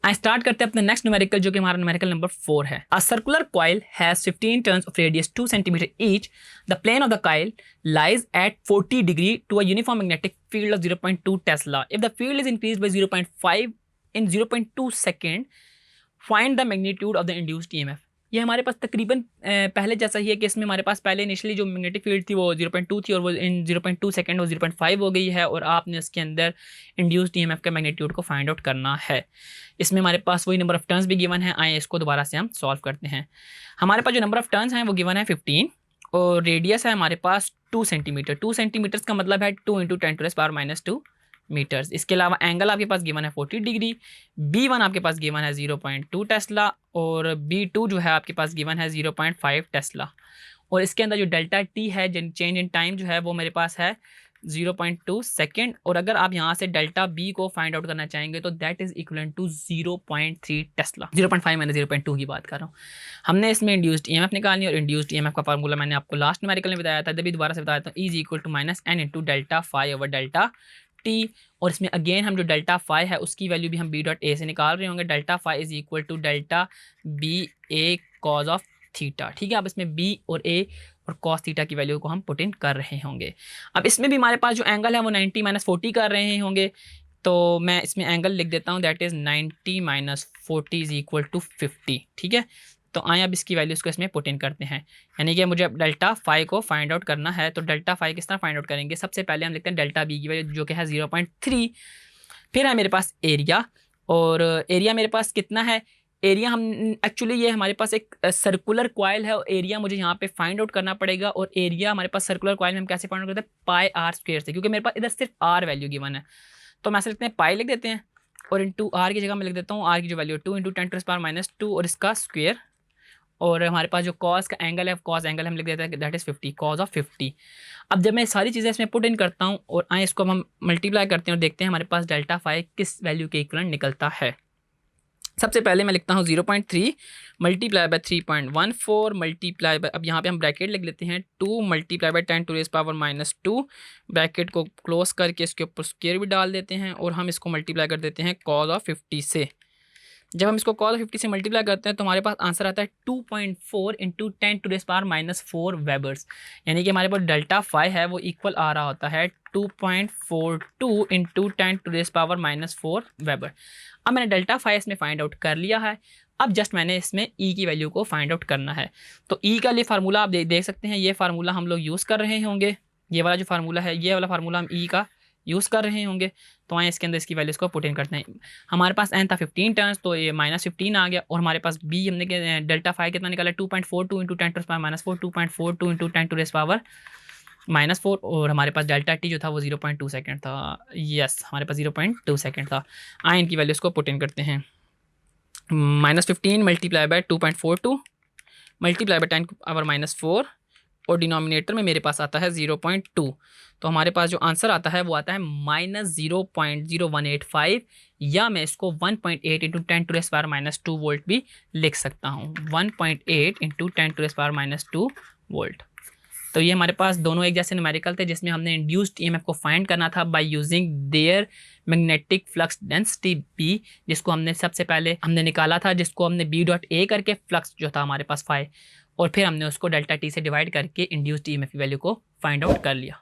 I start करते हैं अपने नेक्स्ट न्यूमेरिकल, जो कि हमारा न्यूमेरिकल नंबर 4 है। A circular coil has 15 turns of radius 2 centimetre each. The plane of the coil lies at 40 degree to a uniform magnetic field of 0.2 Tesla. If the field is increased by 0.5 in 0.2 second, find the magnitude of the induced EMF. ये हमारे पास तकरीबन पहले जैसा ही है कि इसमें हमारे पास पहले इनिशियली जो मैग्नेटिक फील्ड थी वो 0.2 थी और वो इन 0.2 सेकेंड वो 0.5 हो गई है, और आपने इसके अंदर इंड्यूस्ड ईएमएफ के मैग्नीट्यूड को फाइंड आउट करना है। इसमें हमारे पास वही नंबर ऑफ टर्न्स भी गिवन है। आए इसको दोबारा से हम सॉल्व करते हैं। हमारे पास जो नंबर ऑफ टर्न्स हैं वो गिवन है 15 और रेडियस है हमारे पास 2 सेंटीमीटर। 2 सेंटीमीटर्स का मतलब है 2 × 10⁻⁻2 मीटर्स। इसके अलावा एंगल आपके पास गिवन है 40 डिग्री। B1 आपके पास गिवन है 0.2 टेस्ला और B2 जो है आपके पास गिवन है 0.5 टेस्ला। और इसके अंदर जो डेल्टा टी है, चेंज इन टाइम जो है वो मेरे पास है 0.2 सेकेंड। और अगर आप यहाँ से डेल्टा बी को फाइंड आउट करना चाहेंगे तो that is equivalent to 0.3 tesla. 0.5 मैंने 0.2 की बात कर रहा हूँ। हमने इसमें इंड्यूस्ड ईएमएफ निकालनी, और इंड्यूस्ड ईएमएफ का फार्मूला मैंने आपको लास्ट न्यूमेरिकल में बताया था, तभी दोबारा से बताया था, is equal to -n × delta phi over delta T. और इसमें अगेन हम जो डेल्टा फाई है उसकी वैल्यू भी हम बी डॉट ए से निकाल रहे होंगे। Delta phi is equal to delta B A cos of theta. ठीक है, अब इसमें बी और ए और कॉस थीटा की वैल्यू को हम पुट इन कर रहे होंगे। अब इसमें भी हमारे पास जो एंगल है वो 90 - 40 कर रहे होंगे, तो मैं इसमें एंगल लिख देता हूँ, that is 90 - 40 is equal to 50। ठीक है, तो आए अब इसकी वैल्यूज़ को इसमें पुट इन करते हैं, यानी कि मुझे अब डेल्टा फाई को फाइंड आउट करना है। तो डेल्टा फाई किस तरह फाइंड आउट करेंगे? सबसे पहले हम लिखते हैं डेल्टा बी की वैल्यू जो कि है 0.3। फिर है मेरे पास एरिया, और एरिया मेरे पास कितना है? एरिया हम एक्चुअली ये हमारे पास एक सर्कुलर कॉइल है और एरिया मुझे यहाँ पे फाइंड आउट करना पड़ेगा। और एरिया हमारे पास सर्कुलर कॉइल में हम कैसे फाइंड आउट करते हैं? पाई आर स्क्वायर से, क्योंकि मेरे पास इधर सिर्फ आर वैल्यू गिवन है। तो मैं ऐसे लिखते हैं पाई लिख देते हैं और इंटू आर की जगह मैं लिख देता हूँ आर की जो वैल्यू 2 × 10⁻⁻2 और इसका स्क्वायर। और हमारे पास जो कॉस का एंगल है, कॉस एंगल हम लिख देते हैं दैट इज़ 50, कॉस ऑफ 50। अब जब मैं सारी चीज़ें इसमें पुट इन करता हूँ और आए इसको हम मल्टीप्लाई करते हैं और देखते हैं हमारे पास डेल्टा फाई किस वैल्यू के इक्वलेंट निकलता है। सबसे पहले मैं लिखता हूँ 0.3 मल्टीप्लाई बाय 3.14 मल्टीप्लाई बाय, अब यहाँ पे हम ब्रैकेट लिख लेते हैं 2 मल्टीप्लाई बाय 10⁻⁻2 ब्रैकेट को क्लोज करके इसके ऊपर स्क्वायर भी डाल देते हैं और हम इसको मल्टीप्लाई कर देते हैं कॉस ऑफ 50 से। जब हम इसको कॉस ऑफ 50 से मल्टीप्लाई करते हैं तो हमारे पास आंसर आता है 2.4 × 10⁻⁻4 वेबर्स, यानी कि हमारे पास डेल्टा फाई है वो इक्वल आ रहा होता है 2.42 × 10⁻⁻4 वेबर। अब मैंने डेल्टा फाई इसमें फाइंड आउट कर लिया है। अब जस्ट मैंने इसमें ई की वैल्यू को फाइंड आउट करना है। तो ई का लिए फार्मूला आप देख सकते हैं, ये फार्मूला हम लोग यूज़ कर रहे होंगे। ये वाला जो फार्मूला है, ये वाला फार्मूला हम ई का यूज़ कर रहे होंगे। तो आए इसके अंदर इसकी वैल्यूज़ को पुट इन करते हैं। हमारे पास एन था 15 टर्न्स, तो ये -15 आ गया। और हमारे पास बी हमने डेल्टा फाई कितना निकाला? 2.42 × 10⁻⁻4 2.42 × 10⁻⁻4 और हमारे पास डेल्टा टी जो था वो 0.2 सेकेंड था। यस, हमारे पास 0.2 सेकेंड था। आए इनकी वैल्यूज़ को पुट इन करते हैं। -15 मल्टीप्लाई बाय 2.42 मल्टीप्लाई बाय 10⁻⁻4 और डिनोमिनेटर में मेरे पास आता है 0.2। तो हमारे पास जो आंसर आता है वो आता है -0.0185, या मैं इसको 1.8 × 10⁻⁻2 वोल्ट भी लिख सकता हूँ। 1.8 × 10⁻⁻2 वोल्ट। तो ये हमारे पास दोनों एक जैसे न्यूमेरिकल थे जिसमें हमने इंड्यूस्ड ईएमएफ को फाइंड करना था by using their magnetic flux density B, जिसको हमने सबसे पहले हमने निकाला था, जिसको हमने बी डॉट ए करके फ्लक्स जो था हमारे पास फाई, और फिर हमने उसको डेल्टा टी से डिवाइड करके इंड्यूस्ड ईएमएफ की वैल्यू को फाइंड आउट कर लिया।